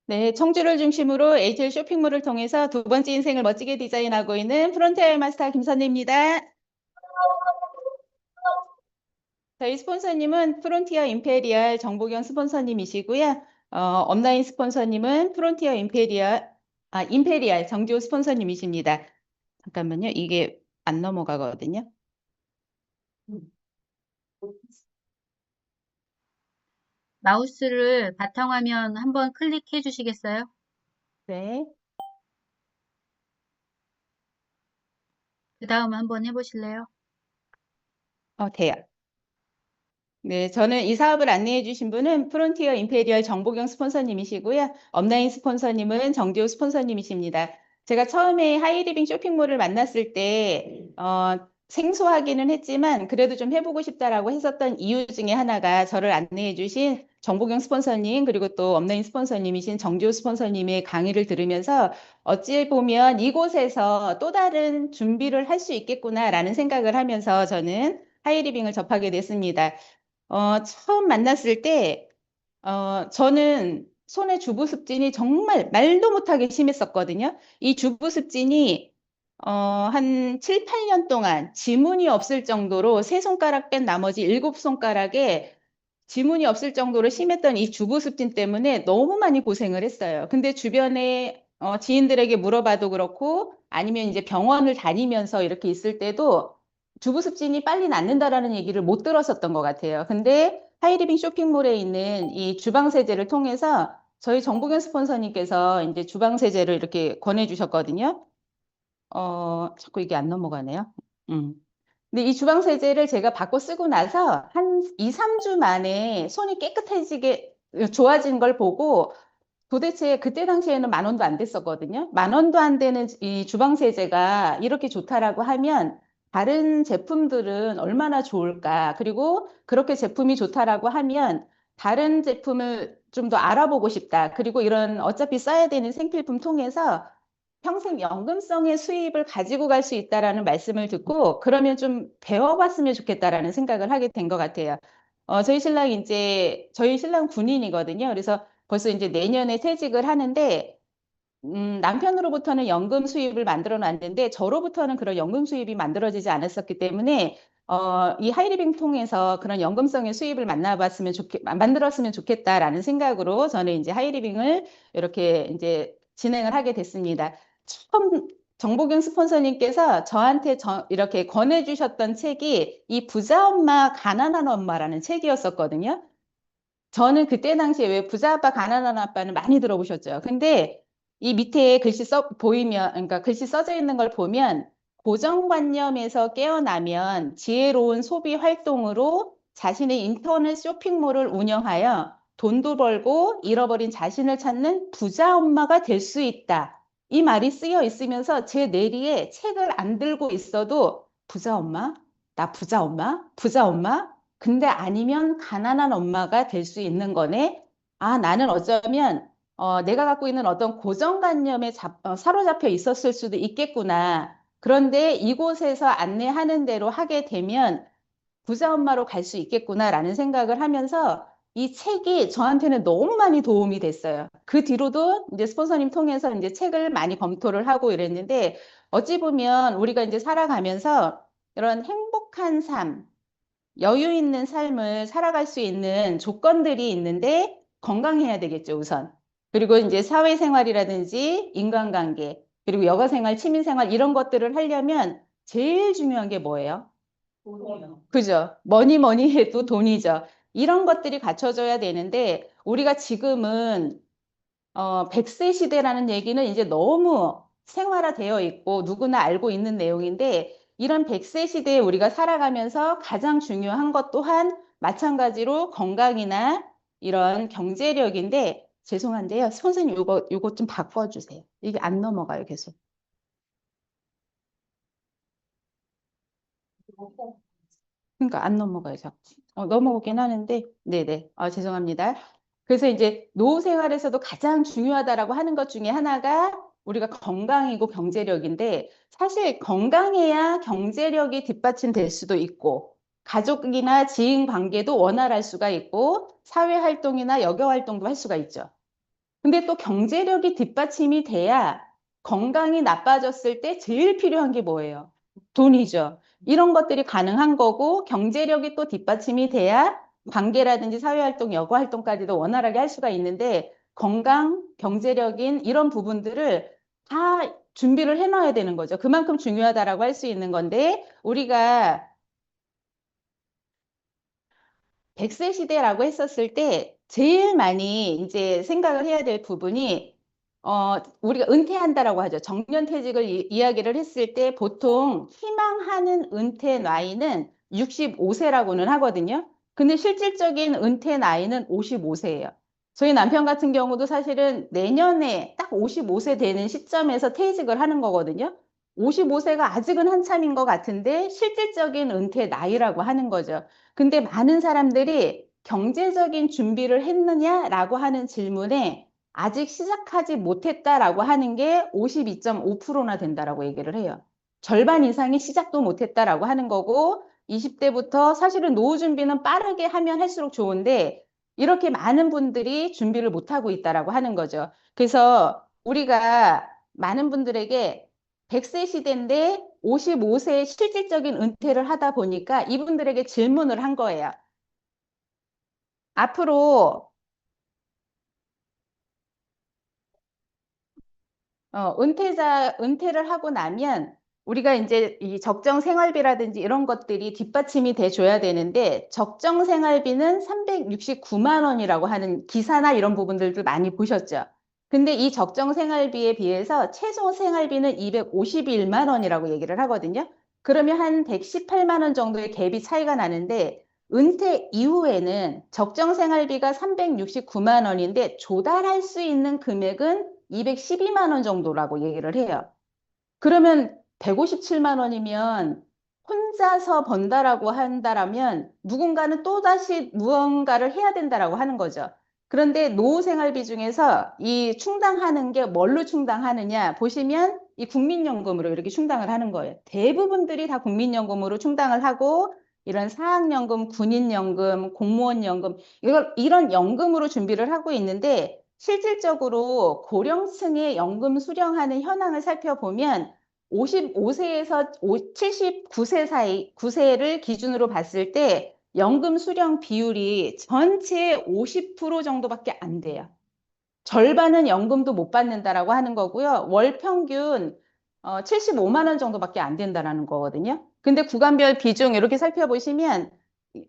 네, 청주를 중심으로 HL 쇼핑몰을 통해서 두 번째 인생을 멋지게 디자인하고 있는 프론티어 마스터 김선희입니다. 저희 스폰서님은 프론티어 임페리얼 정보경 스폰서님이시고요. 업라인 스폰서님은 프론티어 임페리얼 정지호 스폰서님이십니다. 잠깐만요. 이게 안 넘어가거든요. 마우스를 바탕화면 한번 클릭해 주시겠어요? 네, 그 다음 한번 해보실래요? 돼요. 네, 저는 이 사업을 안내해 주신 분은 프론티어 임페리얼 정보경 스폰서님이시고요. 업라인 스폰서님은 정지호 스폰서님이십니다. 제가 처음에 하이리빙 쇼핑몰을 만났을 때, 생소하기는 했지만 그래도 좀 해보고 싶다라고 했었던 이유 중에 하나가 저를 안내해 주신 정보경 스폰서님, 그리고 또 업라인 스폰서님이신 정지호 스폰서님의 강의를 들으면서 어찌 보면 이곳에서 또 다른 준비를 할 수 있겠구나라는 생각을 하면서 저는 하이리빙을 접하게 됐습니다. 처음 만났을 때, 저는 손에 주부습진이 정말 말도 못하게 심했었거든요. 이 주부습진이, 한 7, 8년 동안 지문이 없을 정도로 세 손가락 뺀 나머지 일곱 손가락에 지문이 없을 정도로 심했던 이 주부습진 때문에 너무 많이 고생을 했어요. 근데 주변에 지인들에게 물어봐도 그렇고 아니면 이제 병원을 다니면서 이렇게 있을 때도 주부습진이 빨리 낫는다라는 얘기를 못 들었었던 것 같아요. 근데 하이리빙 쇼핑몰에 있는 이 주방세제를 통해서 저희 정보경 스폰서님께서 이제 주방세제를 이렇게 권해주셨거든요. 자꾸 이게 안 넘어가네요. 음. 근데 이 주방 세제를 제가 바꿔 쓰고 나서 한 2, 3주 만에 손이 깨끗해지게 좋아진 걸 보고 도대체 그때 당시에는 10,000원도 안 됐었거든요. 10,000원도 안 되는 이 주방 세제가 이렇게 좋다라고 하면 다른 제품들은 얼마나 좋을까? 그리고 그렇게 제품이 좋다라고 하면 다른 제품을 좀 더 알아보고 싶다. 그리고 이런 어차피 써야 되는 생필품 통해서 평생 연금성의 수입을 가지고 갈 수 있다라는 말씀을 듣고 그러면 좀 배워봤으면 좋겠다라는 생각을 하게 된 것 같아요. 저희 신랑 군인이거든요. 그래서 벌써 이제 내년에 퇴직을 하는데 남편으로부터는 연금 수입을 만들어 놨는데 저로부터는 그런 연금 수입이 만들어지지 않았었기 때문에 이 하이리빙 통해서 그런 연금성의 수입을 만들었으면 좋겠다라는 생각으로 저는 이제 하이리빙을 이렇게 이제 진행을 하게 됐습니다. 처음 정보경 스폰서님께서 저한테 이렇게 권해주셨던 책이 이 부자 엄마, 가난한 엄마라는 책이었었거든요. 저는 그때 당시에 왜 부자 아빠, 가난한 아빠는 많이 들어보셨죠. 근데 이 밑에 그러니까 글씨 써져 있는 걸 보면 고정관념에서 깨어나면 지혜로운 소비 활동으로 자신의 인터넷 쇼핑몰을 운영하여 돈도 벌고 잃어버린 자신을 찾는 부자 엄마가 될 수 있다. 이 말이 쓰여 있으면서 제 내리에 책을 안 들고 있어도 부자 엄마? 나 부자 엄마? 부자 엄마? 근데 아니면 가난한 엄마가 될 수 있는 거네. 아, 나는 어쩌면 내가 갖고 있는 어떤 고정관념에 사로잡혀 있었을 수도 있겠구나. 그런데 이곳에서 안내하는 대로 하게 되면 부자 엄마로 갈 수 있겠구나라는 생각을 하면서 이 책이 저한테는 너무 많이 도움이 됐어요. 그 뒤로도 이제 스폰서님 통해서 이제 책을 많이 검토를 하고 이랬는데 어찌 보면 우리가 이제 살아가면서 이런 행복한 삶, 여유 있는 삶을 살아갈 수 있는 조건들이 있는데 건강해야 되겠죠, 우선. 그리고 이제 사회생활이라든지 인간관계, 그리고 여가생활, 취미생활 이런 것들을 하려면 제일 중요한 게 뭐예요? 돈이요. 그죠? 뭐니 뭐니 해도 돈이죠. 이런 것들이 갖춰져야 되는데 우리가 지금은 100세 시대라는 얘기는 이제 너무 생활화되어 있고 누구나 알고 있는 내용인데 이런 100세 시대에 우리가 살아가면서 가장 중요한 것 또한 마찬가지로 건강이나 이런 경제력인데 죄송한데요. 선생님 요거 좀 바꿔주세요. 이게 안 넘어가요, 계속. 그러니까 안 넘어가요, 자꾸. 넘어오긴 하는데, 네네. 죄송합니다. 그래서 이제 노후 생활에서도 가장 중요하다라고 하는 것 중에 하나가 우리가 건강이고 경제력인데, 사실 건강해야 경제력이 뒷받침될 수도 있고, 가족이나 지인 관계도 원활할 수가 있고, 사회 활동이나 여가 활동도 할 수가 있죠. 근데 또 경제력이 뒷받침이 돼야 건강이 나빠졌을 때 제일 필요한 게 뭐예요? 돈이죠. 이런 것들이 가능한 거고 경제력이 또 뒷받침이 돼야 관계라든지 사회활동, 여가활동까지도 원활하게 할 수가 있는데 건강, 경제력인 이런 부분들을 다 준비를 해놔야 되는 거죠. 그만큼 중요하다라고 할 수 있는 건데 우리가 100세 시대라고 했었을 때 제일 많이 이제 생각을 해야 될 부분이 우리가 은퇴한다라고 하죠. 정년퇴직을 이야기를 했을 때 보통 희망하는 은퇴 나이는 65세라고는 하거든요. 근데 실질적인 은퇴 나이는 55세예요. 저희 남편 같은 경우도 사실은 내년에 딱 55세 되는 시점에서 퇴직을 하는 거거든요. 55세가 아직은 한참인 것 같은데 실질적인 은퇴 나이라고 하는 거죠. 근데 많은 사람들이 경제적인 준비를 했느냐라고 하는 질문에 아직 시작하지 못했다라고 하는 게 52.5%나 된다라고 얘기를 해요. 절반 이상이 시작도 못했다라고 하는 거고 20대부터 사실은 노후 준비는 빠르게 하면 할수록 좋은데 이렇게 많은 분들이 준비를 못하고 있다라고 하는 거죠. 그래서 우리가 많은 분들에게 100세 시대인데 55세에 실질적인 은퇴를 하다 보니까 이분들에게 질문을 한 거예요. 앞으로 은퇴를 하고 나면 우리가 이제 이 적정 생활비라든지 이런 것들이 뒷받침이 돼 줘야 되는데 적정 생활비는 369만 원이라고 하는 기사나 이런 부분들도 많이 보셨죠. 근데 이 적정 생활비에 비해서 최소 생활비는 251만 원이라고 얘기를 하거든요. 그러면 한 118만 원 정도의 갭이 차이가 나는데 은퇴 이후에는 적정 생활비가 369만 원인데 조달할 수 있는 금액은 212만 원 정도라고 얘기를 해요. 그러면 157만 원이면 혼자서 번다라고 한다라면 누군가는 또다시 무언가를 해야 된다라고 하는 거죠. 그런데 노후 생활비 중에서 이 충당하는 게 뭘로 충당하느냐 보시면 이 국민연금으로 이렇게 충당을 하는 거예요. 대부분들이 다 국민연금으로 충당을 하고 이런 사학연금, 군인연금, 공무원연금 이런 연금으로 준비를 하고 있는데 실질적으로 고령층의 연금 수령하는 현황을 살펴보면 55세에서 79세 사이, 9세를 기준으로 봤을 때 연금 수령 비율이 전체의 50% 정도밖에 안 돼요. 절반은 연금도 못 받는다라고 하는 거고요. 월 평균 75만 원 정도밖에 안 된다라는 거거든요. 근데 구간별 비중 이렇게 살펴보시면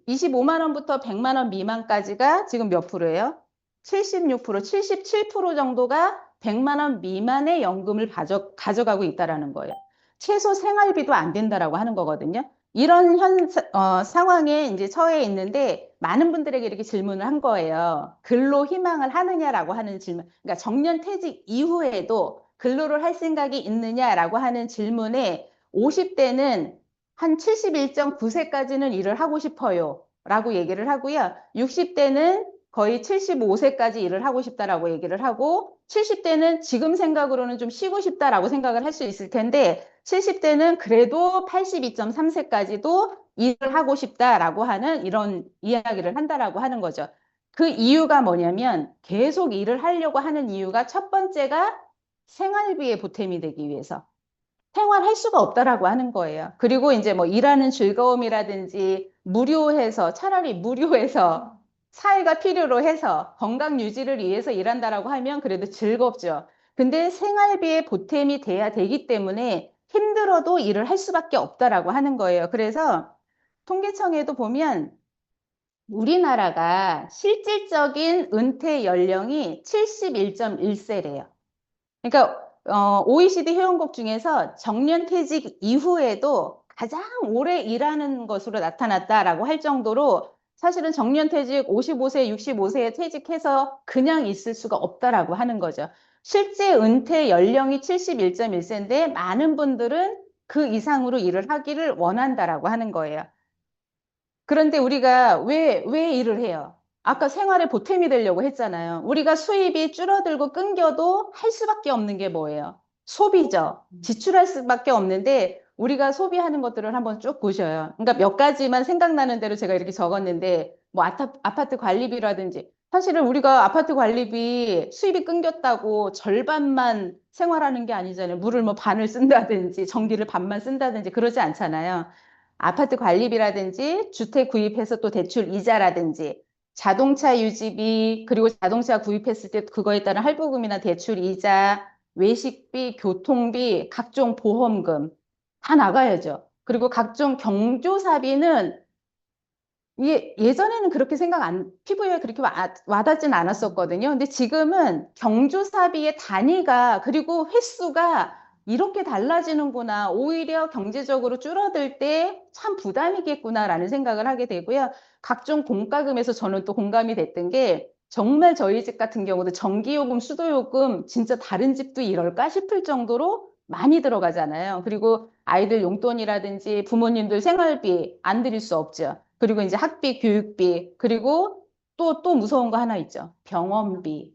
25만 원부터 100만 원 미만까지가 지금 몇 프로예요? 76%, 77% 정도가 100만 원 미만의 연금을 가져가고 있다라는 거예요. 최소 생활비도 안 된다라고 하는 거거든요. 이런 상황에 이제 처해 있는데 많은 분들에게 이렇게 질문을 한 거예요. 근로 희망을 하느냐라고 하는 질문. 그러니까 정년 퇴직 이후에도 근로를 할 생각이 있느냐라고 하는 질문에 50대는 한 71.9세까지는 일을 하고 싶어요. 라고 얘기를 하고요. 60대는 거의 75세까지 일을 하고 싶다라고 얘기를 하고 70대는 지금 생각으로는 좀 쉬고 싶다라고 생각을 할 수 있을 텐데 70대는 그래도 82.3세까지도 일을 하고 싶다라고 하는 이런 이야기를 한다라고 하는 거죠. 그 이유가 뭐냐면 계속 일을 하려고 하는 이유가 첫 번째가 생활비에 보탬이 되기 위해서. 생활할 수가 없다라고 하는 거예요. 그리고 이제 뭐 일하는 즐거움이라든지 무료해서 차라리 무료해서 사회가 필요로 해서 건강 유지를 위해서 일한다라고 하면 그래도 즐겁죠. 근데 생활비에 보탬이 돼야 되기 때문에 힘들어도 일을 할 수밖에 없다라고 하는 거예요. 그래서 통계청에도 보면 우리나라가 실질적인 은퇴 연령이 71.1세래요. 그러니까 OECD 회원국 중에서 정년퇴직 이후에도 가장 오래 일하는 것으로 나타났다라고 할 정도로 사실은 정년퇴직 55세, 65세에 퇴직해서 그냥 있을 수가 없다라고 하는 거죠. 실제 은퇴 연령이 71.1세인데 많은 분들은 그 이상으로 일을 하기를 원한다라고 하는 거예요. 그런데 우리가 왜 일을 해요? 아까 생활에 보탬이 되려고 했잖아요. 우리가 수입이 줄어들고 끊겨도 할 수밖에 없는 게 뭐예요? 소비죠. 지출할 수밖에 없는데 우리가 소비하는 것들을 한번 쭉 보셔요. 그러니까 몇 가지만 생각나는 대로 제가 이렇게 적었는데 뭐 아파트 관리비라든지 사실은 우리가 아파트 관리비 수입이 끊겼다고 절반만 생활하는 게 아니잖아요. 물을 뭐 반을 쓴다든지 전기를 반만 쓴다든지 그러지 않잖아요. 아파트 관리비라든지 주택 구입해서 또 대출 이자라든지 자동차 유지비 그리고 자동차 구입했을 때 그거에 따른 할부금이나 대출 이자, 외식비, 교통비, 각종 보험금 다 나가야죠. 그리고 각종 경조사비는 이게 예전에는 그렇게 피부에 그렇게 와닿진 않았었거든요. 근데 지금은 경조사비의 단위가, 그리고 횟수가 이렇게 달라지는구나. 오히려 경제적으로 줄어들 때 참 부담이겠구나라는 생각을 하게 되고요. 각종 공과금에서 저는 또 공감이 됐던 게, 정말 저희 집 같은 경우도 전기요금, 수도요금 진짜 다른 집도 이럴까 싶을 정도로 많이 들어가잖아요. 그리고 아이들 용돈이라든지 부모님들 생활비 안 드릴 수 없죠. 그리고 이제 학비, 교육비, 그리고 또 무서운 거 하나 있죠. 병원비.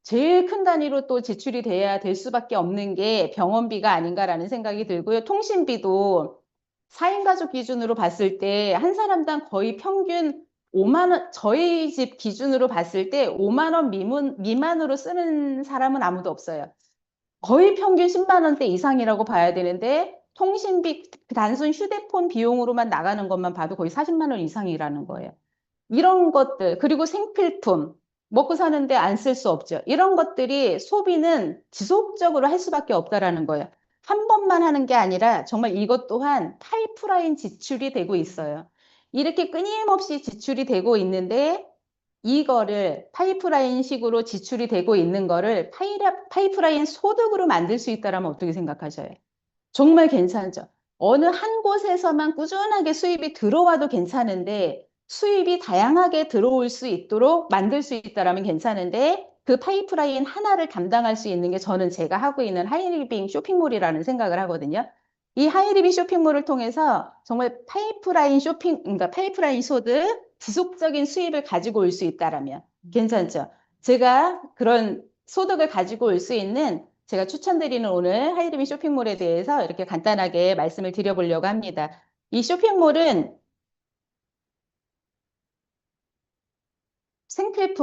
제일 큰 단위로 또 지출이 돼야 될 수밖에 없는 게 병원비가 아닌가라는 생각이 들고요. 통신비도 4인 가족 기준으로 봤을 때 한 사람당 거의 평균 5만 원, 저희 집 기준으로 봤을 때 5만 원 미만으로 쓰는 사람은 아무도 없어요. 거의 평균 10만 원대 이상이라고 봐야 되는데 통신비 단순 휴대폰 비용으로만 나가는 것만 봐도 거의 40만 원 이상이라는 거예요. 이런 것들, 그리고 생필품, 먹고 사는데 안 쓸 수 없죠. 이런 것들이 소비는 지속적으로 할 수밖에 없다라는 거예요. 한 번만 하는 게 아니라 정말 이것 또한 파이프라인 지출이 되고 있어요. 이렇게 끊임없이 지출이 되고 있는데 이거를 파이프라인 식으로 지출이 되고 있는 거를 파이프라인 소득으로 만들 수 있다면 어떻게 생각하셔요? 정말 괜찮죠. 어느 한 곳에서만 꾸준하게 수입이 들어와도 괜찮은데 수입이 다양하게 들어올 수 있도록 만들 수 있다면 괜찮은데 그 파이프라인 하나를 담당할 수 있는 게 저는 제가 하고 있는 하이리빙 쇼핑몰이라는 생각을 하거든요. 이 하이리빙 쇼핑몰을 통해서 정말 그러니까 파이프라인 소득, 지속적인 수입을 가지고 올 수 있다라면 괜찮죠. 제가 그런 소득을 가지고 올 수 있는 제가 추천드리는 오늘 하이리빙 쇼핑몰에 대해서 이렇게 간단하게 말씀을 드려보려고 합니다. 이 쇼핑몰은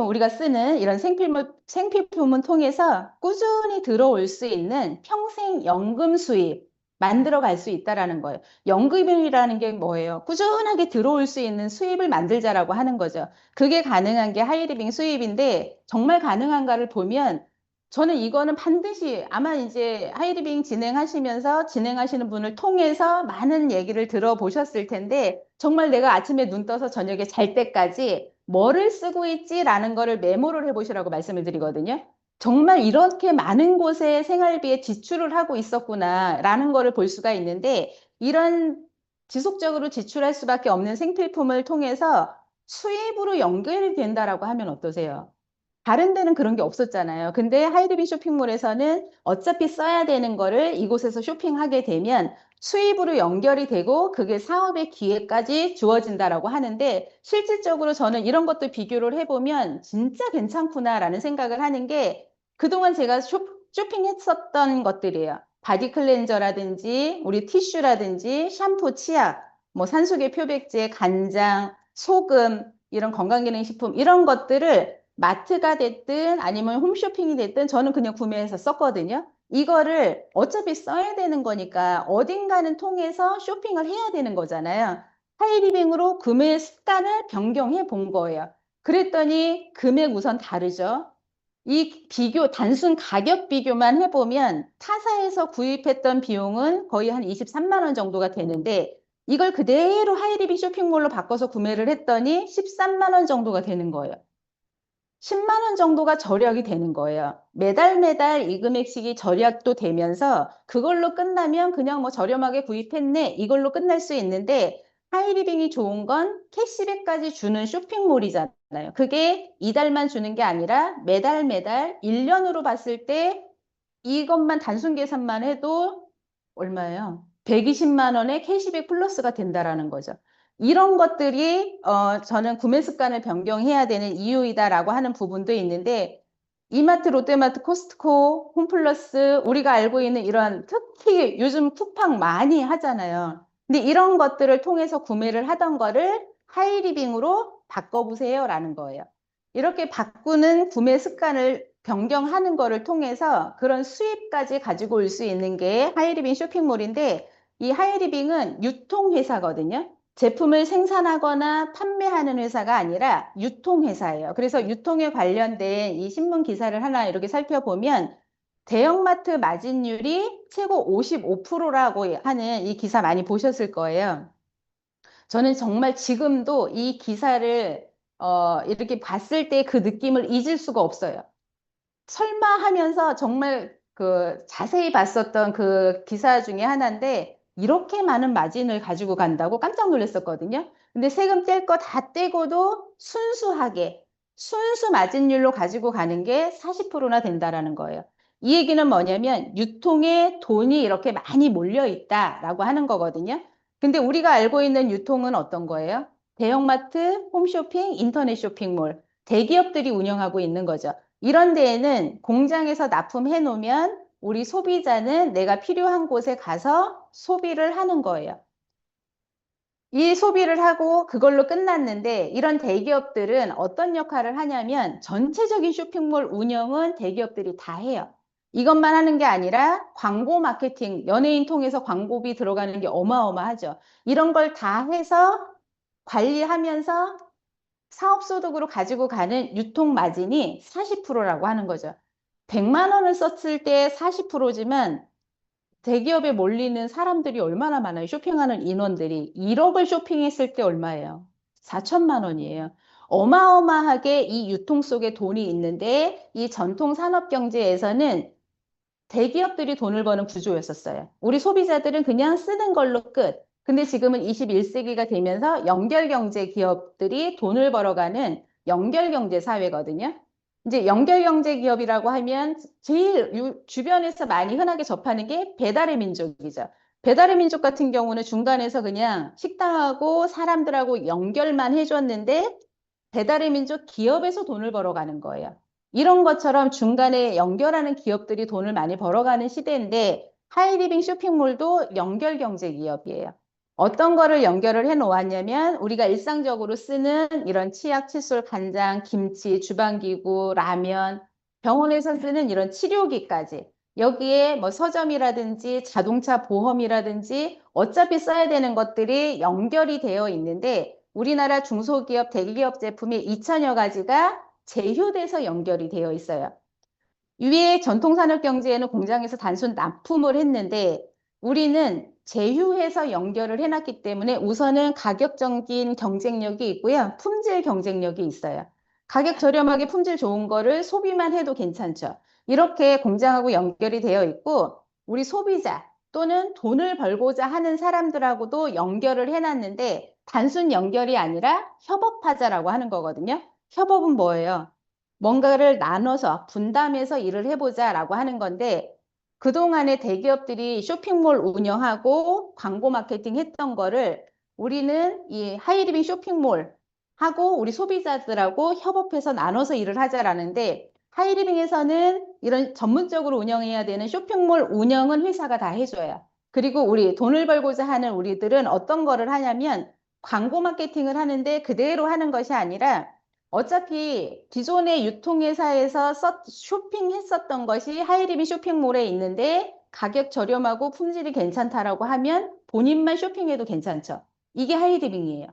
우리가 쓰는 이런 생필품을 통해서 꾸준히 들어올 수 있는 평생 연금 수입 만들어 갈 수 있다라는 거예요. 연금이라는 게 뭐예요? 꾸준하게 들어올 수 있는 수입을 만들자라고 하는 거죠. 그게 가능한 게 하이리빙 수입인데 정말 가능한가를 보면 저는 이거는 반드시 아마 이제 하이리빙 진행하시는 분을 통해서 많은 얘기를 들어보셨을 텐데 정말 내가 아침에 눈 떠서 저녁에 잘 때까지 뭐를 쓰고 있지라는 거를 메모를 해보시라고 말씀을 드리거든요. 정말 이렇게 많은 곳에 생활비에 지출을 하고 있었구나라는 거를 볼 수가 있는데 이런 지속적으로 지출할 수밖에 없는 생필품을 통해서 수입으로 연결이 된다라고 하면 어떠세요? 다른 데는 그런 게 없었잖아요. 근데 하이리비 쇼핑몰에서는 어차피 써야 되는 거를 이곳에서 쇼핑하게 되면 수입으로 연결이 되고 그게 사업의 기회까지 주어진다라고 하는데 실질적으로 저는 이런 것도 비교를 해보면 진짜 괜찮구나라는 생각을 하는 게 그동안 제가 쇼핑했었던 것들이에요. 바디 클렌저라든지 우리 티슈라든지 샴푸, 치약, 뭐 산수계 표백제, 간장, 소금 이런 건강기능식품 이런 것들을 마트가 됐든 아니면 홈쇼핑이 됐든 저는 그냥 구매해서 썼거든요. 이거를 어차피 써야 되는 거니까 어딘가는 통해서 쇼핑을 해야 되는 거잖아요. 하이리빙으로 구매 습관을 변경해 본 거예요. 그랬더니 금액 우선 다르죠. 이 단순 가격 비교만 해보면 타사에서 구입했던 비용은 거의 한 23만 원 정도가 되는데 이걸 그대로 하이리빙 쇼핑몰로 바꿔서 구매를 했더니 13만 원 정도가 되는 거예요. 10만 원 정도가 절약이 되는 거예요. 매달 이 금액씩이 절약도 되면서 그걸로 끝나면 그냥 뭐 저렴하게 구입했네 이걸로 끝날 수 있는데 하이리빙이 좋은 건 캐시백까지 주는 쇼핑몰이잖아요. 그게 이달만 주는 게 아니라 매달 1년으로 봤을 때 이것만 단순 계산만 해도 얼마예요? 120만 원의 캐시백 플러스가 된다라는 거죠. 이런 것들이 저는 구매 습관을 변경해야 되는 이유이다라고 하는 부분도 있는데 이마트, 롯데마트, 코스트코, 홈플러스 우리가 알고 있는 이런 특히 요즘 쿠팡 많이 하잖아요. 근데 이런 것들을 통해서 구매를 하던 거를 하이리빙으로 바꿔보세요라는 거예요. 이렇게 바꾸는 구매 습관을 변경하는 거를 통해서 그런 수입까지 가지고 올 수 있는 게 하이리빙 쇼핑몰인데, 이 하이리빙은 유통회사거든요. 제품을 생산하거나 판매하는 회사가 아니라 유통회사예요. 그래서 유통에 관련된 이 신문 기사를 하나 이렇게 살펴보면 대형마트 마진율이 최고 55%라고 하는 이 기사 많이 보셨을 거예요. 저는 정말 지금도 이 기사를 이렇게 봤을 때 그 느낌을 잊을 수가 없어요. 설마 하면서 정말 그 자세히 봤었던 그 기사 중에 하나인데 이렇게 많은 마진을 가지고 간다고 깜짝 놀랐었거든요. 근데 세금 뗄 거 다 떼고도 순수하게 순수 마진율로 가지고 가는 게 40%나 된다라는 거예요. 이 얘기는 뭐냐면 유통에 돈이 이렇게 많이 몰려 있다라고 하는 거거든요. 근데 우리가 알고 있는 유통은 어떤 거예요? 대형마트, 홈쇼핑, 인터넷 쇼핑몰, 대기업들이 운영하고 있는 거죠. 이런 데에는 공장에서 납품해 놓으면 우리 소비자는 내가 필요한 곳에 가서 소비를 하는 거예요. 이 소비를 하고 그걸로 끝났는데, 이런 대기업들은 어떤 역할을 하냐면 전체적인 쇼핑몰 운영은 대기업들이 다 해요. 이것만 하는 게 아니라 광고 마케팅, 연예인 통해서 광고비 들어가는 게 어마어마하죠. 이런 걸 다 해서 관리하면서 사업소득으로 가지고 가는 유통 마진이 40%라고 하는 거죠. 100만 원을 썼을 때 40%지만 대기업에 몰리는 사람들이 얼마나 많아요? 쇼핑하는 인원들이 1억을 쇼핑했을 때 얼마예요? 4천만 원이에요. 어마어마하게 이 유통 속에 돈이 있는데, 이 전통 산업 경제에서는 대기업들이 돈을 버는 구조였었어요. 우리 소비자들은 그냥 쓰는 걸로 끝. 근데 지금은 21세기가 되면서 연결경제 기업들이 돈을 벌어가는 연결경제 사회거든요. 이제 연결경제 기업이라고 하면 제일 주변에서 많이 흔하게 접하는 게 배달의 민족이죠. 배달의 민족 같은 경우는 중간에서 그냥 식당하고 사람들하고 연결만 해줬는데 배달의 민족 기업에서 돈을 벌어가는 거예요. 이런 것처럼 중간에 연결하는 기업들이 돈을 많이 벌어가는 시대인데, 하이리빙 쇼핑몰도 연결 경제 기업이에요. 어떤 거를 연결을 해 놓았냐면 우리가 일상적으로 쓰는 이런 치약, 칫솔, 간장, 김치, 주방기구, 라면, 병원에서 쓰는 이런 치료기까지, 여기에 뭐 서점이라든지 자동차 보험이라든지 어차피 써야 되는 것들이 연결이 되어 있는데, 우리나라 중소기업, 대기업 제품이 2천여 가지가 제휴돼서 연결이 되어 있어요. 위에 전통산업경제에는 공장에서 단순 납품을 했는데, 우리는 제휴해서 연결을 해놨기 때문에 우선은 가격적인 경쟁력이 있고요. 품질 경쟁력이 있어요. 가격 저렴하게 품질 좋은 거를 소비만 해도 괜찮죠. 이렇게 공장하고 연결이 되어 있고, 우리 소비자 또는 돈을 벌고자 하는 사람들하고도 연결을 해놨는데, 단순 연결이 아니라 협업하자라고 하는 거거든요. 협업은 뭐예요? 뭔가를 나눠서 분담해서 일을 해보자라고 하는 건데, 그동안에 대기업들이 쇼핑몰 운영하고 광고 마케팅 했던 거를 우리는 이 하이리빙 쇼핑몰 하고 우리 소비자들하고 협업해서 나눠서 일을 하자라는데, 하이리빙에서는 이런 전문적으로 운영해야 되는 쇼핑몰 운영은 회사가 다 해줘요. 그리고 우리 돈을 벌고자 하는 우리들은 어떤 거를 하냐면 광고 마케팅을 하는데 그대로 하는 것이 아니라, 어차피 기존의 유통회사에서 쇼핑했었던 것이 하이리빙 쇼핑몰에 있는데 가격 저렴하고 품질이 괜찮다라고 하면 본인만 쇼핑해도 괜찮죠. 이게 하이리빙이에요.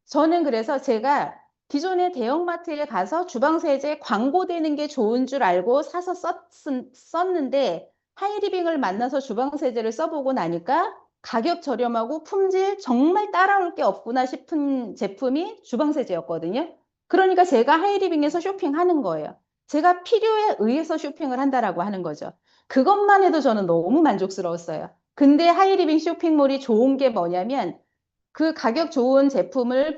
저는 그래서 제가 기존의 대형마트에 가서 주방세제 광고되는 게 좋은 줄 알고 사서 썼는데, 하이리빙을 만나서 주방세제를 써보고 나니까 가격 저렴하고 품질 정말 따라올 게 없구나 싶은 제품이 주방세제였거든요. 그러니까 제가 하이리빙에서 쇼핑하는 거예요. 제가 필요에 의해서 쇼핑을 한다라고 하는 거죠. 그것만 해도 저는 너무 만족스러웠어요. 근데 하이리빙 쇼핑몰이 좋은 게 뭐냐면, 그 가격 좋은 제품을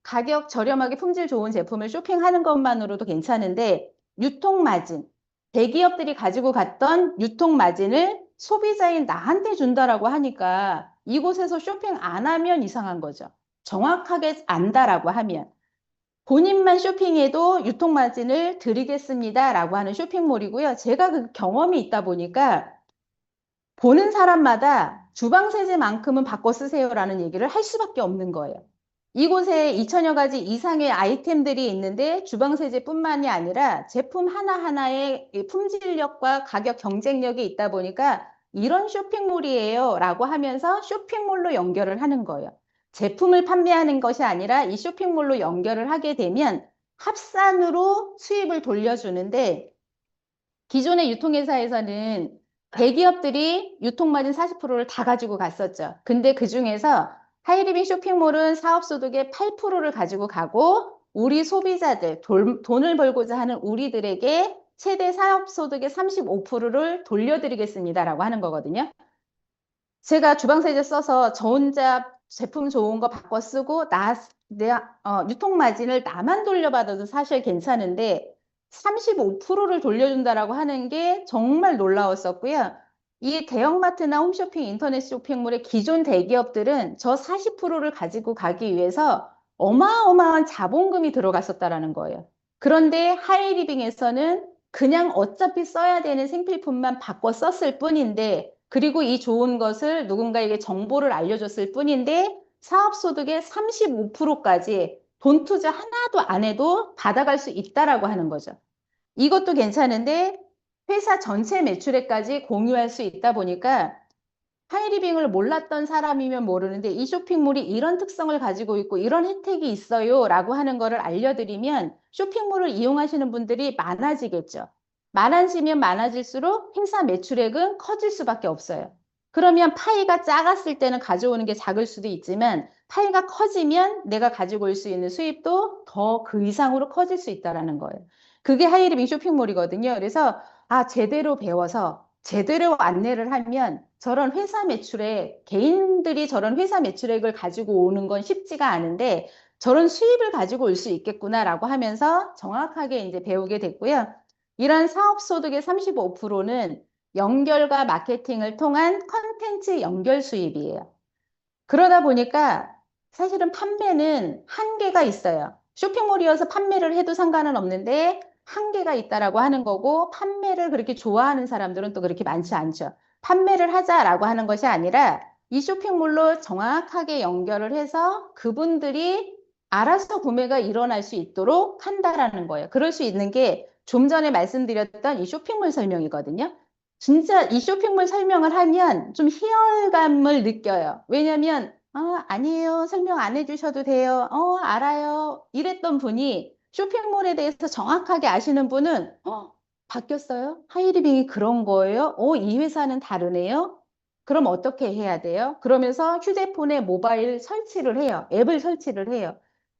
가격 저렴하게 품질 좋은 제품을 쇼핑하는 것만으로도 괜찮은데, 유통 마진, 대기업들이 가지고 갔던 유통 마진을 소비자인 나한테 준다라고 하니까 이곳에서 쇼핑 안 하면 이상한 거죠. 정확하게 안다라고 하면. 본인만 쇼핑해도 유통마진을 드리겠습니다라고 하는 쇼핑몰이고요. 제가 그 경험이 있다 보니까 보는 사람마다 주방세제만큼은 바꿔 쓰세요라는 얘기를 할 수밖에 없는 거예요. 이곳에 2천여 가지 이상의 아이템들이 있는데 주방세제뿐만이 아니라 제품 하나하나의 이 품질력과 가격 경쟁력이 있다 보니까 이런 쇼핑몰이에요 라고 하면서 쇼핑몰로 연결을 하는 거예요. 제품을 판매하는 것이 아니라 이 쇼핑몰로 연결을 하게 되면 합산으로 수입을 돌려주는데 기존의 유통회사에서는 대기업들이 유통마진 40%를 다 가지고 갔었죠. 근데 그중에서 하이리빙 쇼핑몰은 사업소득의 8%를 가지고 가고 우리 소비자들, 돈을 벌고자 하는 우리들에게 최대 사업소득의 35%를 돌려드리겠습니다라고 하는 거거든요. 제가 주방세제 써서 저 혼자 제품 좋은 거 바꿔 쓰고 유통 마진을 나만 돌려받아도 사실 괜찮은데 35%를 돌려준다라고 하는 게 정말 놀라웠었고요. 이 대형마트나 홈쇼핑, 인터넷 쇼핑몰의 기존 대기업들은 저 40%를 가지고 가기 위해서 어마어마한 자본금이 들어갔었다라는 거예요. 그런데 하이리빙에서는 그냥 어차피 써야 되는 생필품만 바꿔 썼을 뿐인데, 그리고 이 좋은 것을 누군가에게 정보를 알려줬을 뿐인데, 사업소득의 35%까지 돈 투자 하나도 안 해도 받아갈 수 있다라고 하는 거죠. 이것도 괜찮은데, 회사 전체 매출액까지 공유할 수 있다 보니까 하이리빙을 몰랐던 사람이면 모르는데 이 쇼핑몰이 이런 특성을 가지고 있고 이런 혜택이 있어요 라고 하는 거를 알려드리면 쇼핑몰을 이용하시는 분들이 많아지겠죠. 많아지면 많아질수록 회사 매출액은 커질 수밖에 없어요. 그러면 파이가 작았을 때는 가져오는 게 작을 수도 있지만 파이가 커지면 내가 가지고 올 수 있는 수입도 더 그 이상으로 커질 수 있다는 거예요. 그게 하이리빙 쇼핑몰이거든요. 그래서 제대로 배워서 제대로 안내를 하면 저런 회사 매출액, 개인들이 저런 회사 매출액을 가지고 오는 건 쉽지가 않은데 저런 수입을 가지고 올 수 있겠구나라고 하면서 정확하게 이제 배우게 됐고요. 이런 사업 소득의 35%는 연결과 마케팅을 통한 컨텐츠 연결 수입이에요. 그러다 보니까 사실은 판매는 한계가 있어요. 쇼핑몰이어서 판매를 해도 상관은 없는데 한계가 있다라고 하는 거고 판매를 그렇게 좋아하는 사람들은 또 그렇게 많지 않죠. 판매를 하자라고 하는 것이 아니라 이 쇼핑몰로 정확하게 연결을 해서 그분들이 알아서 구매가 일어날 수 있도록 한다라는 거예요. 그럴 수 있는 게 좀 전에 말씀드렸던 이 쇼핑몰 설명이거든요. 진짜 이 쇼핑몰 설명을 하면 좀 희열감을 느껴요. 왜냐면, 아니에요. 설명 안 해주셔도 돼요. 알아요. 이랬던 분이 쇼핑몰에 대해서 정확하게 아시는 분은, 바뀌었어요? 하이리빙이 그런 거예요? 이 회사는 다르네요? 그럼 어떻게 해야 돼요? 그러면서 휴대폰에 모바일 설치를 해요. 앱을 설치를 해요.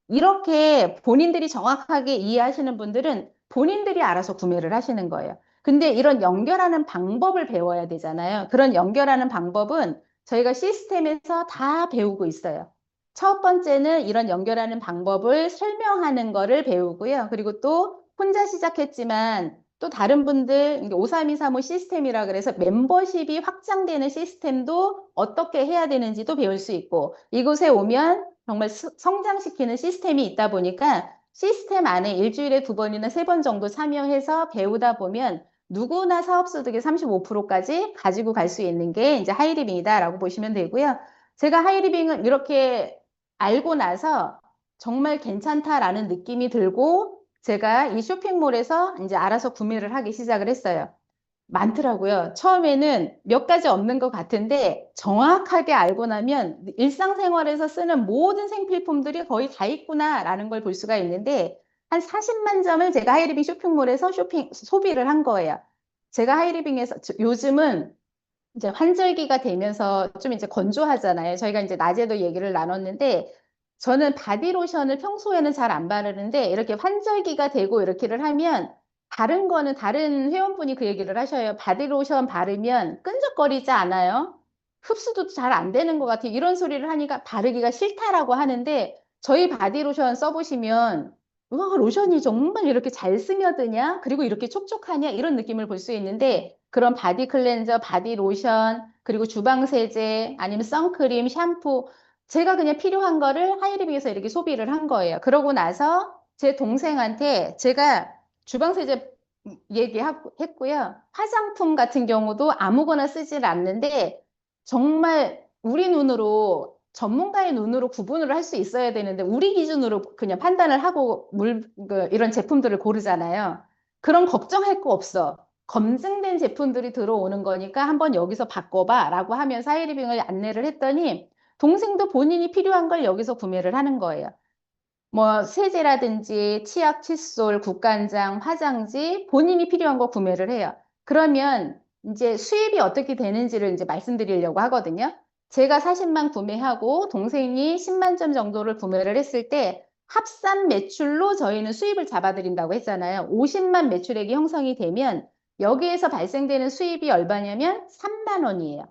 이렇게 본인들이 정확하게 이해하시는 분들은 본인들이 알아서 구매를 하시는 거예요. 근데 이런 연결하는 방법을 배워야 되잖아요. 그런 연결하는 방법은 저희가 시스템에서 다 배우고 있어요. 첫 번째는 이런 연결하는 방법을 설명하는 거를 배우고요. 그리고 또 혼자 시작했지만 또 다른 분들 53235 시스템이라 그래서 멤버십이 확장되는 시스템도 어떻게 해야 되는지도 배울 수 있고 이곳에 오면 정말 성장시키는 시스템이 있다 보니까 시스템 안에 일주일에 2번이나 3번 정도 참여해서 배우다 보면 누구나 사업소득의 35%까지 가지고 갈 수 있는 게 이제 하이리빙이다라고 보시면 되고요. 제가 하이리빙을 이렇게 알고 나서 정말 괜찮다라는 느낌이 들고 제가 이 쇼핑몰에서 이제 알아서 구매를 하기 시작을 했어요. 많더라고요. 처음에는 몇 가지 없는 것 같은데 정확하게 알고 나면 일상생활에서 쓰는 모든 생필품들이 거의 다 있구나라는 걸 볼 수가 있는데 한 40만 점을 제가 하이리빙 쇼핑몰에서 소비를 한 거예요. 제가 하이리빙에서 요즘은 이제 환절기가 되면서 좀 이제 건조하잖아요. 저희가 이제 낮에도 얘기를 나눴는데 저는 바디로션을 평소에는 잘 안 바르는데 이렇게 환절기가 되고 이렇게를 하면 다른 거는 다른 회원분이 그 얘기를 하셔요. 바디로션 바르면 끈적거리지 않아요? 흡수도 잘 안 되는 것 같아요. 이런 소리를 하니까 바르기가 싫다라고 하는데 저희 바디로션 써보시면 와, 로션이 정말 이렇게 잘 스며드냐? 그리고 이렇게 촉촉하냐? 이런 느낌을 볼 수 있는데 그런 바디 클렌저, 바디 로션, 그리고 주방 세제, 아니면 선크림, 샴푸 제가 그냥 필요한 거를 하이리빙에서 이렇게 소비를 한 거예요. 그러고 나서 제 동생한테 제가 주방 세제 얘기했고요. 화장품 같은 경우도 아무거나 쓰질 않는데 정말 우리 눈으로 전문가의 눈으로 구분을 할 수 있어야 되는데 우리 기준으로 그냥 판단을 하고 이런 제품들을 고르잖아요. 그런 걱정할 거 없어. 검증된 제품들이 들어오는 거니까 한번 여기서 바꿔봐 라고 하면서 하이리빙을 안내를 했더니 동생도 본인이 필요한 걸 여기서 구매를 하는 거예요. 뭐 세제라든지 치약, 칫솔, 국간장, 화장지 본인이 필요한 거 구매를 해요. 그러면 이제 수입이 어떻게 되는지를 이제 말씀드리려고 하거든요. 제가 40만 구매하고 동생이 10만 점 정도를 구매를 했을 때 합산 매출로 저희는 수입을 잡아드린다고 했잖아요. 50만 매출액이 형성이 되면 여기에서 발생되는 수입이 얼마냐면 3만 원이에요.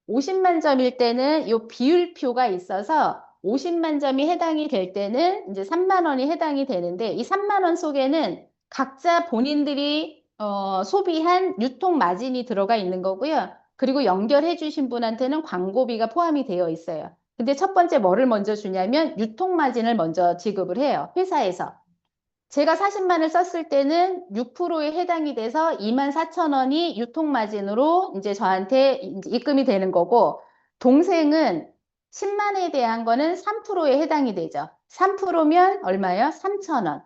50만 점일 때는 이 비율표가 있어서 50만 점이 해당이 될 때는 이제 3만 원이 해당이 되는데 이 3만 원 속에는 각자 본인들이 소비한 유통 마진이 들어가 있는 거고요. 그리고 연결해 주신 분한테는 광고비가 포함이 되어 있어요. 근데 첫 번째 뭐를 먼저 주냐면 유통 마진을 먼저 지급을 해요. 회사에서. 제가 40만을 썼을 때는 6%에 해당이 돼서 24,000원이 유통마진으로 이제 저한테 이제 입금이 되는 거고, 동생은 10만에 대한 거는 3%에 해당이 되죠. 3%면 얼마예요? 3,000원.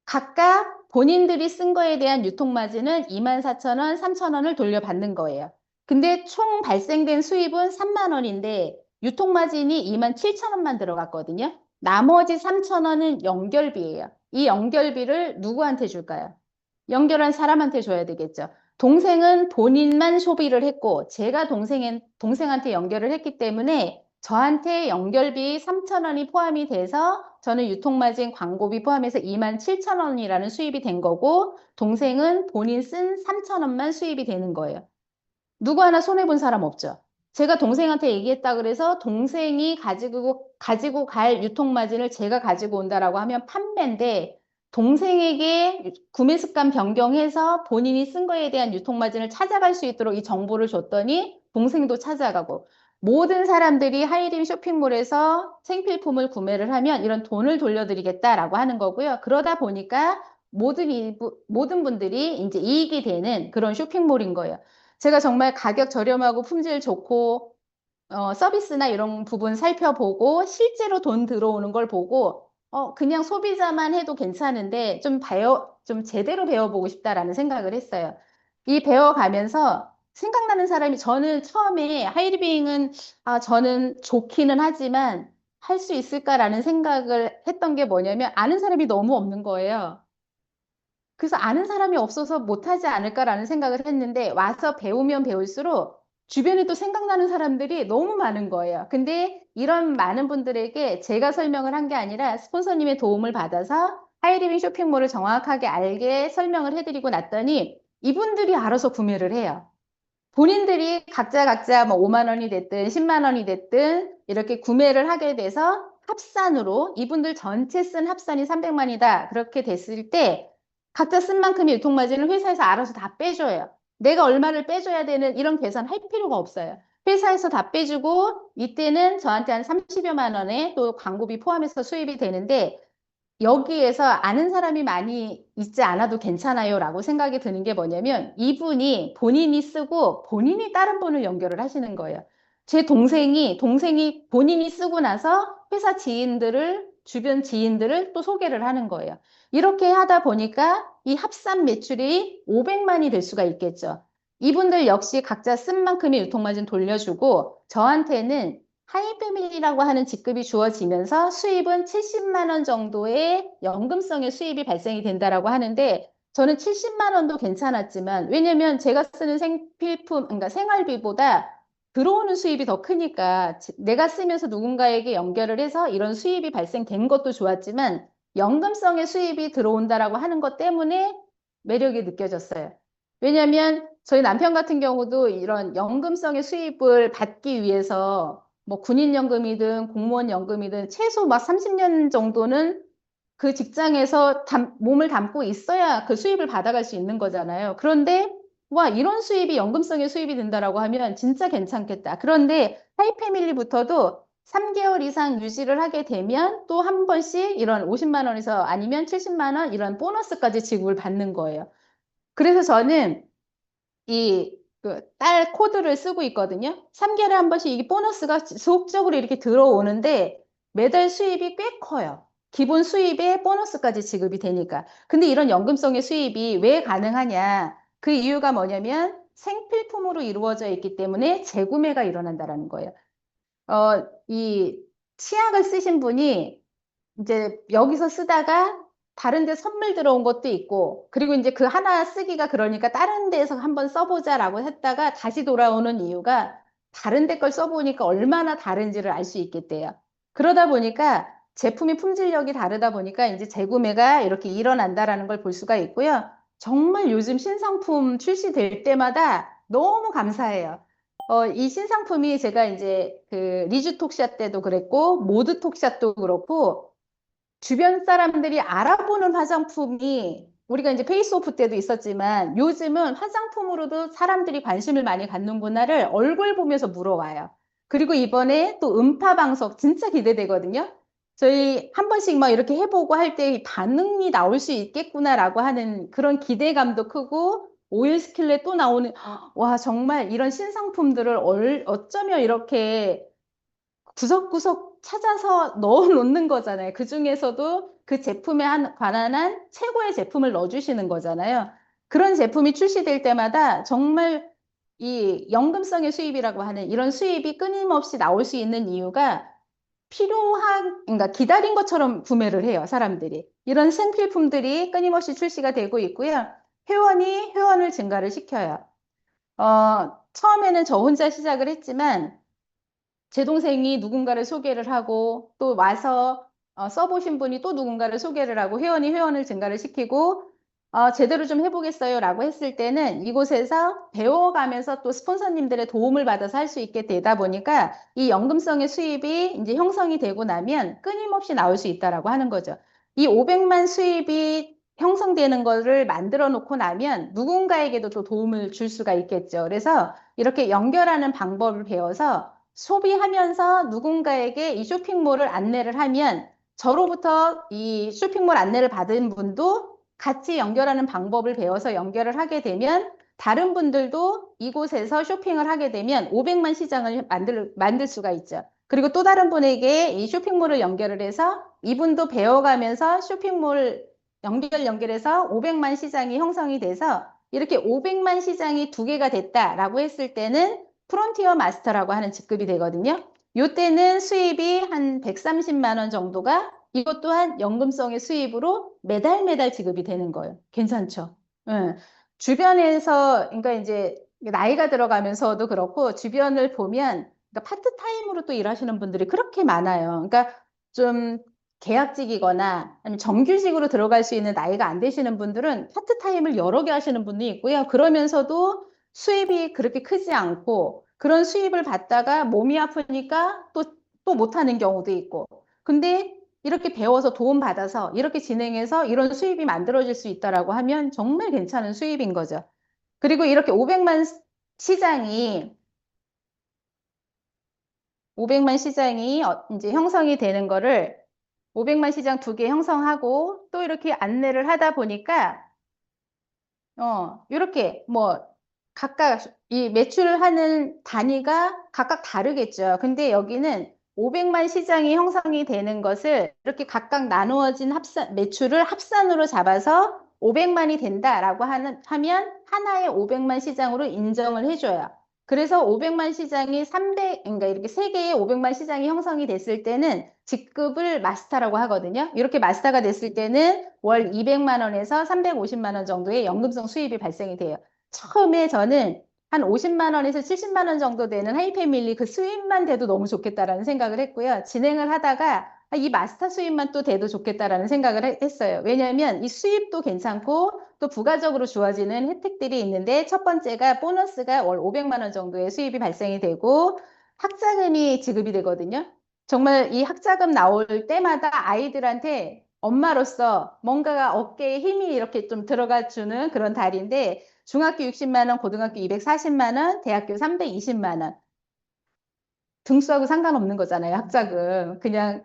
각각 본인들이 쓴 거에 대한 유통마진은 24,000원, 3,000원을 돌려받는 거예요. 근데 총 발생된 수입은 3만 원인데 유통마진이 27,000원만 들어갔거든요. 나머지 3,000원은 연결비예요. 이 연결비를 누구한테 줄까요? 연결한 사람한테 줘야 되겠죠. 동생은 본인만 소비를 했고 제가 동생한테 연결을 했기 때문에 저한테 연결비 3,000원이 포함이 돼서 저는 유통마진 광고비 포함해서 27,000원이라는 수입이 된 거고 동생은 본인 쓴 3,000원만 수입이 되는 거예요. 누구 하나 손해본 사람 없죠. 제가 동생한테 얘기했다 그래서 동생이 가지고 갈 유통마진을 제가 가지고 온다라고 하면 판매인데 동생에게 구매 습관 변경해서 본인이 쓴 거에 대한 유통마진을 찾아갈 수 있도록 이 정보를 줬더니 동생도 찾아가고 모든 사람들이 하이림 쇼핑몰에서 생필품을 구매를 하면 이런 돈을 돌려드리겠다라고 하는 거고요. 그러다 보니까 모든 분들이 이제 이익이 되는 그런 쇼핑몰인 거예요. 제가 정말 가격 저렴하고 품질 좋고 서비스나 이런 부분 살펴보고 실제로 돈 들어오는 걸 보고 그냥 소비자만 해도 괜찮은데 좀 제대로 배워보고 싶다라는 생각을 했어요. 이 배워가면서 생각나는 사람이 저는 처음에 하이리빙은 저는 좋기는 하지만 할 수 있을까라는 생각을 했던 게 뭐냐면 아는 사람이 너무 없는 거예요. 그래서 아는 사람이 없어서 못하지 않을까라는 생각을 했는데 와서 배우면 배울수록 주변에 또 생각나는 사람들이 너무 많은 거예요. 근데 이런 많은 분들에게 제가 설명을 한 게 아니라 스폰서님의 도움을 받아서 하이리빙 쇼핑몰을 정확하게 알게 설명을 해드리고 났더니 이분들이 알아서 구매를 해요. 본인들이 각자 뭐 5만 원이 됐든 10만 원이 됐든 이렇게 구매를 하게 돼서 합산으로 이분들 전체 쓴 합산이 300만이다. 그렇게 됐을 때 각자 쓴 만큼의 유통마진을 회사에서 알아서 다 빼줘요. 내가 얼마를 빼줘야 되는 이런 계산 할 필요가 없어요. 회사에서 다 빼주고 이때는 저한테 한 30여만 원에 또 광고비 포함해서 수입이 되는데 여기에서 아는 사람이 많이 있지 않아도 괜찮아요 라고 생각이 드는 게 뭐냐면 이분이 본인이 쓰고 본인이 다른 분을 연결을 하시는 거예요. 제 동생이 본인이 쓰고 나서 회사 주변 지인들을 또 소개를 하는 거예요. 이렇게 하다 보니까 이 합산 매출이 500만이 될 수가 있겠죠. 이분들 역시 각자 쓴 만큼의 유통마진 돌려주고 저한테는 하이패밀리라고 하는 직급이 주어지면서 수입은 70만 원 정도의 연금성의 수입이 발생이 된다라고 하는데 저는 70만 원도 괜찮았지만 왜냐면 제가 쓰는 생필품, 그러니까 생활비보다 들어오는 수입이 더 크니까 내가 쓰면서 누군가에게 연결을 해서 이런 수입이 발생된 것도 좋았지만 연금성의 수입이 들어온다라고 하는 것 때문에 매력이 느껴졌어요. 왜냐면 저희 남편 같은 경우도 이런 연금성의 수입을 받기 위해서 뭐 군인연금이든 공무원연금이든 최소 막 30년 정도는 그 직장에서 몸을 담고 있어야 그 수입을 받아갈 수 있는 거잖아요. 그런데 와, 이런 수입이 연금성의 수입이 된다라고 하면 진짜 괜찮겠다. 그런데 하이패밀리부터도 3개월 이상 유지를 하게 되면 또 한 번씩 이런 50만 원에서 아니면 70만 원 이런 보너스까지 지급을 받는 거예요. 그래서 저는 이 그 딸 코드를 쓰고 있거든요. 3개월에 한 번씩 이게 보너스가 지속적으로 이렇게 들어오는데 매달 수입이 꽤 커요. 기본 수입에 보너스까지 지급이 되니까. 근데 이런 연금성의 수입이 왜 가능하냐? 그 이유가 뭐냐면 생필품으로 이루어져 있기 때문에 재구매가 일어난다라는 거예요. 이 치약을 쓰신 분이 이제 여기서 쓰다가 다른 데 선물 들어온 것도 있고, 그리고 이제 그 하나 쓰기가 그러니까 다른 데에서 한번 써보자라고 했다가 다시 돌아오는 이유가 다른 데 걸 써보니까 얼마나 다른지를 알 수 있겠대요. 그러다 보니까 제품의 품질력이 다르다 보니까 이제 재구매가 이렇게 일어난다라는 걸 볼 수가 있고요. 정말 요즘 신상품 출시될 때마다 너무 감사해요. 이 신상품이 제가 이제 그 리즈 톡샷 때도 그랬고, 모드 톡샷도 그렇고, 주변 사람들이 알아보는 화장품이 우리가 이제 페이스오프 때도 있었지만 요즘은 화장품으로도 사람들이 관심을 많이 갖는구나를 얼굴 보면서 물어와요. 그리고 이번에 또 음파 방석 진짜 기대되거든요. 저희 한 번씩 막 이렇게 해보고 할 때 반응이 나올 수 있겠구나라고 하는 그런 기대감도 크고 오일 스킬렛 또 나오는 와 정말 이런 신상품들을 어쩌면 이렇게 구석구석 찾아서 넣어 놓는 거잖아요. 그 중에서도 그 제품에 관한 한 최고의 제품을 넣어주시는 거잖아요. 그런 제품이 출시될 때마다 정말 이 연금성의 수입이라고 하는 이런 수입이 끊임없이 나올 수 있는 이유가 그러니까 기다린 것처럼 구매를 해요, 사람들이. 이런 생필품들이 끊임없이 출시가 되고 있고요. 회원을 증가를 시켜요. 처음에는 저 혼자 시작을 했지만 제 동생이 누군가를 소개를 하고 또 와서 써보신 분이 또 누군가를 소개를 하고 회원을 증가를 시키고 제대로 좀 해보겠어요 라고 했을 때는 이곳에서 배워가면서 또 스폰서님들의 도움을 받아서 할 수 있게 되다 보니까 이 연금성의 수입이 이제 형성이 되고 나면 끊임없이 나올 수 있다라고 하는 거죠. 이 500만 수입이 형성되는 거를 만들어 놓고 나면 누군가에게도 또 도움을 줄 수가 있겠죠. 그래서 이렇게 연결하는 방법을 배워서 소비하면서 누군가에게 이 쇼핑몰을 안내를 하면 저로부터 이 쇼핑몰 안내를 받은 분도 같이 연결하는 방법을 배워서 연결을 하게 되면 다른 분들도 이곳에서 쇼핑을 하게 되면 500만 시장을 만들 수가 있죠. 그리고 또 다른 분에게 이 쇼핑몰을 연결을 해서 이분도 배워가면서 쇼핑몰 연결해서 500만 시장이 형성이 돼서 이렇게 500만 시장이 두 개가 됐다라고 했을 때는 프론티어 마스터라고 하는 직급이 되거든요. 요때는 수입이 한 130만 원 정도가 이것 또한 연금성의 수입으로 매달 지급이 되는 거예요. 괜찮죠? 응. 주변에서 그러니까 이제 나이가 들어가면서도 그렇고 주변을 보면 그러니까 파트타임으로 또 일하시는 분들이 그렇게 많아요. 그러니까 좀 계약직이거나 아니면 정규직으로 들어갈 수 있는 나이가 안 되시는 분들은 파트타임을 여러 개 하시는 분이 있고요. 그러면서도 수입이 그렇게 크지 않고 그런 수입을 받다가 몸이 아프니까 또 못하는 경우도 있고. 근데 이렇게 배워서 도움받아서 이렇게 진행해서 이런 수입이 만들어질 수 있다라고 하면 정말 괜찮은 수입인 거죠. 그리고 이렇게 500만 시장이 이제 형성이 되는 거를 500만 시장 두 개 형성하고 또 이렇게 안내를 하다 보니까 이렇게 뭐 각각 이 매출을 하는 단위가 각각 다르겠죠. 근데 여기는 500만 시장이 형성이 되는 것을 이렇게 각각 나누어진 매출을 합산으로 잡아서 500만이 된다라고 하면 하나의 500만 시장으로 인정을 해줘요. 그래서 500만 시장이 그러니까 이렇게 세 개의 500만 시장이 형성이 됐을 때는 직급을 마스터라고 하거든요. 이렇게 마스터가 됐을 때는 월 200만 원에서 350만 원 정도의 연금성 수입이 발생이 돼요. 처음에 저는 한 50만 원에서 70만 원 정도 되는 하이패밀리 그 수입만 돼도 너무 좋겠다라는 생각을 했고요. 진행을 하다가 이 마스터 수입만 또 돼도 좋겠다라는 생각을 했어요. 왜냐하면 이 수입도 괜찮고 또 부가적으로 주어지는 혜택들이 있는데 첫 번째가 보너스가 월 500만 원 정도의 수입이 발생이 되고 학자금이 지급이 되거든요. 정말 이 학자금 나올 때마다 아이들한테 엄마로서 뭔가가 어깨에 힘이 이렇게 좀 들어가 주는 그런 달인데 중학교 60만 원, 고등학교 240만 원, 대학교 320만 원. 등수하고 상관없는 거잖아요, 학자금. 그냥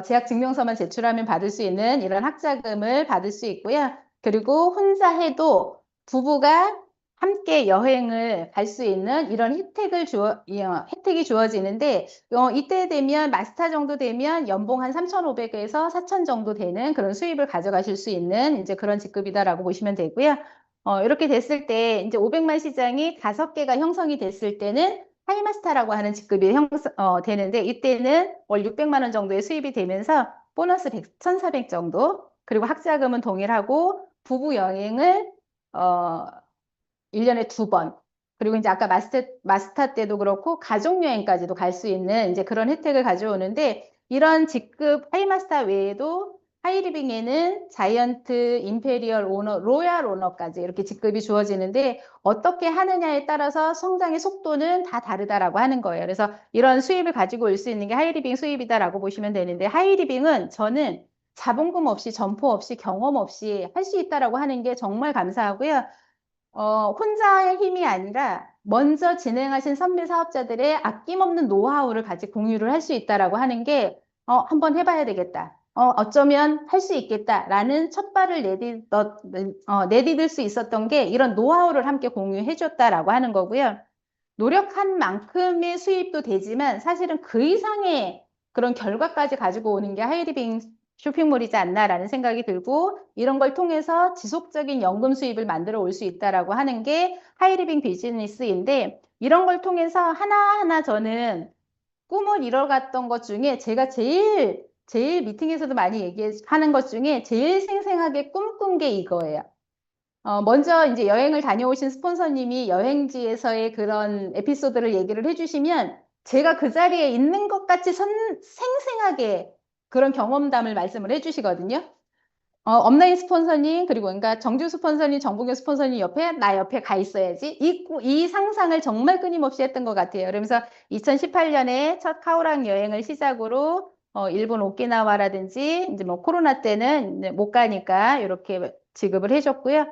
재학 증명서만 제출하면 받을 수 있는 이런 학자금을 받을 수 있고요. 그리고 혼자 해도 부부가 함께 여행을 갈 수 있는 이런 혜택이 주어지는데, 이때 되면 마스터 정도 되면 연봉 한 3,500에서 4,000 정도 되는 그런 수입을 가져가실 수 있는 이제 그런 직급이다라고 보시면 되고요. 이렇게 됐을 때 이제 500만 시장이 5개가 형성이 됐을 때는 하이마스터라고 하는 직급이 되는데, 이때는 월 600만 원 정도의 수입이 되면서 보너스 1,400 정도, 그리고 학자금은 동일하고 부부 여행을 어, 1년에 2번. 그리고 이제 아까 마스터 때도 그렇고 가족여행까지도 갈 수 있는 이제 그런 혜택을 가져오는데, 이런 직급 하이마스터 외에도 하이리빙에는 자이언트, 임페리얼 오너, 로얄 오너까지 이렇게 직급이 주어지는데, 어떻게 하느냐에 따라서 성장의 속도는 다 다르다라고 하는 거예요. 그래서 이런 수입을 가지고 올 수 있는 게 하이리빙 수입이다라고 보시면 되는데, 하이리빙은 저는 자본금 없이, 점포 없이, 경험 없이 할 수 있다라고 하는 게 정말 감사하고요. 혼자의 힘이 아니라 먼저 진행하신 선배 사업자들의 아낌없는 노하우를 같이 공유를 할 수 있다라고 하는 게, 한번 해봐야 되겠다. 어쩌면 할 수 있겠다라는 첫 발을 내디딜 수 있었던 게 이런 노하우를 함께 공유해 줬다라고 하는 거고요. 노력한 만큼의 수입도 되지만 사실은 그 이상의 그런 결과까지 가지고 오는 게 하이리빙 쇼핑몰이지 않나라는 생각이 들고, 이런 걸 통해서 지속적인 연금 수입을 만들어 올 수 있다라고 하는 게 하이리빙 비즈니스인데, 이런 걸 통해서 하나하나 저는 꿈을 이뤄갔던 것 중에 제가 제일 미팅에서도 많이 얘기하는 것 중에 제일 생생하게 꿈꾼 게 이거예요. 먼저 이제 여행을 다녀오신 스폰서님이 여행지에서의 그런 에피소드를 얘기를 해주시면 제가 그 자리에 있는 것 같이 생생하게 그런 경험담을 말씀을 해주시거든요. 업라인 스폰서님, 그리고 그러니까 정주 스폰서님, 정봉규 스폰서님 옆에 나 옆에 가 있어야지. 이 상상을 정말 끊임없이 했던 것 같아요. 그러면서 2018년에 첫 카오랑 여행을 시작으로 일본 오키나와라든지 이제 뭐 코로나 때는 이제 못 가니까 이렇게 지급을 해줬고요.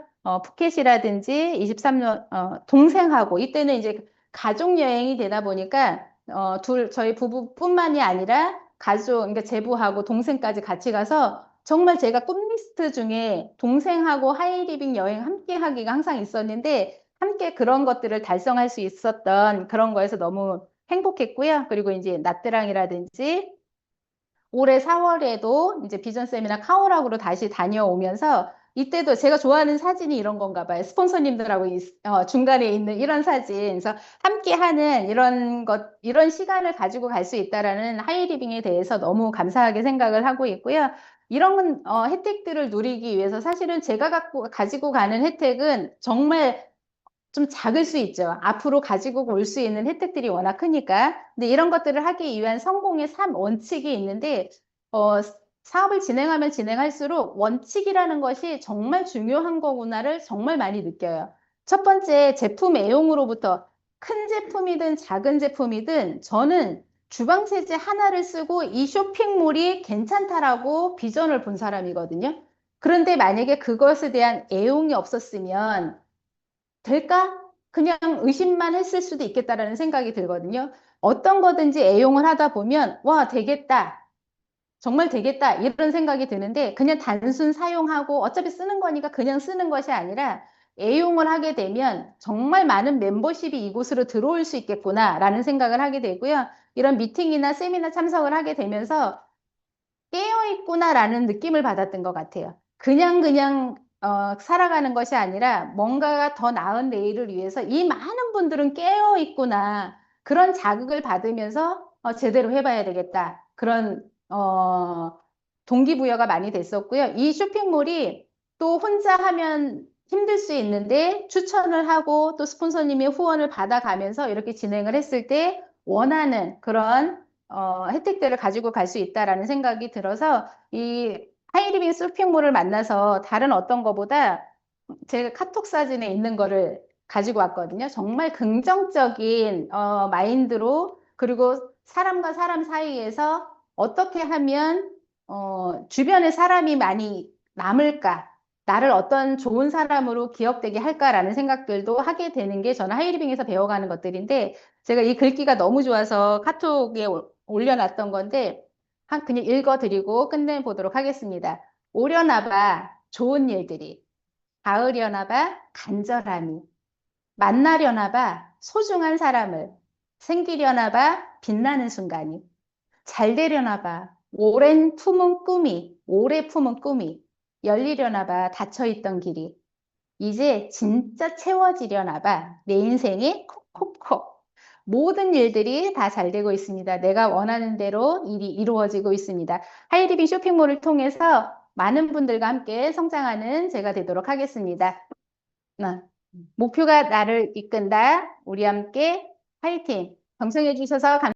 푸켓이라든지 23년 동생하고 이때는 이제 가족 여행이 되다 보니까 저희 부부뿐만이 아니라 가족, 그러니까 제부하고 동생까지 같이 가서 정말 제가 꿈리스트 중에 동생하고 하이리빙 여행 함께 하기가 항상 있었는데, 함께 그런 것들을 달성할 수 있었던 그런 거에서 너무 행복했고요. 그리고 이제 나트랑이라든지 올해 4월에도 이제 비전 세미나 카오락으로 다시 다녀오면서, 이때도 제가 좋아하는 사진이 이런 건가 봐요. 스폰서님들하고 중간에 있는 이런 사진. 그래서 함께 하는 이런 시간을 가지고 갈 수 있다라는 하이리빙에 대해서 너무 감사하게 생각을 하고 있고요. 이런 혜택들을 누리기 위해서 사실은 제가 가지고 가는 혜택은 정말 좀 작을 수 있죠. 앞으로 가지고 올 수 있는 혜택들이 워낙 크니까. 근데 이런 것들을 하기 위한 성공의 3원칙이 있는데, 어, 사업을 진행하면 진행할수록 원칙이라는 것이 정말 중요한 거구나를 정말 많이 느껴요. 첫 번째, 제품 애용으로부터 큰 제품이든 작은 제품이든 저는 주방 세제 하나를 쓰고 이 쇼핑몰이 괜찮다라고 비전을 본 사람이거든요. 그런데 만약에 그것에 대한 애용이 없었으면 될까? 그냥 의심만 했을 수도 있겠다라는 생각이 들거든요. 어떤 거든지 애용을 하다 보면, 와, 되겠다. 정말 되겠다. 이런 생각이 드는데, 그냥 단순 사용하고 어차피 쓰는 거니까 그냥 쓰는 것이 아니라, 애용을 하게 되면 정말 많은 멤버십이 이곳으로 들어올 수 있겠구나라는 생각을 하게 되고요. 이런 미팅이나 세미나 참석을 하게 되면서 깨어있구나라는 느낌을 받았던 것 같아요. 그냥 살아가는 것이 아니라 뭔가가 더 나은 내일을 위해서 이 많은 분들은 깨어있구나. 그런 자극을 받으면서 제대로 해봐야 되겠다. 그런 동기부여가 많이 됐었고요. 이 쇼핑몰이 또 혼자 하면 힘들 수 있는데 추천을 하고 또 스폰서님의 후원을 받아가면서 이렇게 진행을 했을 때 원하는 그런 혜택들을 가지고 갈 수 있다라는 생각이 들어서 이 하이리빙 쇼핑몰을 만나서 다른 어떤 거보다 제가 카톡 사진에 있는 거를 가지고 왔거든요. 정말 긍정적인 마인드로, 그리고 사람과 사람 사이에서 어떻게 하면 주변에 사람이 많이 남을까, 나를 어떤 좋은 사람으로 기억되게 할까라는 생각들도 하게 되는 게 저는 하이리빙에서 배워가는 것들인데, 제가 이 글귀가 너무 좋아서 카톡에 올려놨던 건데 그냥 읽어드리고 끝내보도록 하겠습니다. 오려나봐 좋은 일들이, 가을이려나봐 간절함이, 만나려나 봐. 소중한 사람을. 생기려나 봐. 빛나는 순간이. 잘 되려나 봐. 오랜 품은 꿈이. 오래 품은 꿈이. 열리려나 봐. 닫혀있던 길이. 이제 진짜 채워지려나 봐. 내 인생이 콕콕콕. 모든 일들이 다 잘 되고 있습니다. 내가 원하는 대로 일이 이루어지고 있습니다. 하이리빙 쇼핑몰을 통해서 많은 분들과 함께 성장하는 제가 되도록 하겠습니다. 목표가 나를 이끈다. 우리 함께 화이팅! 경청해 주셔서 감사합니다.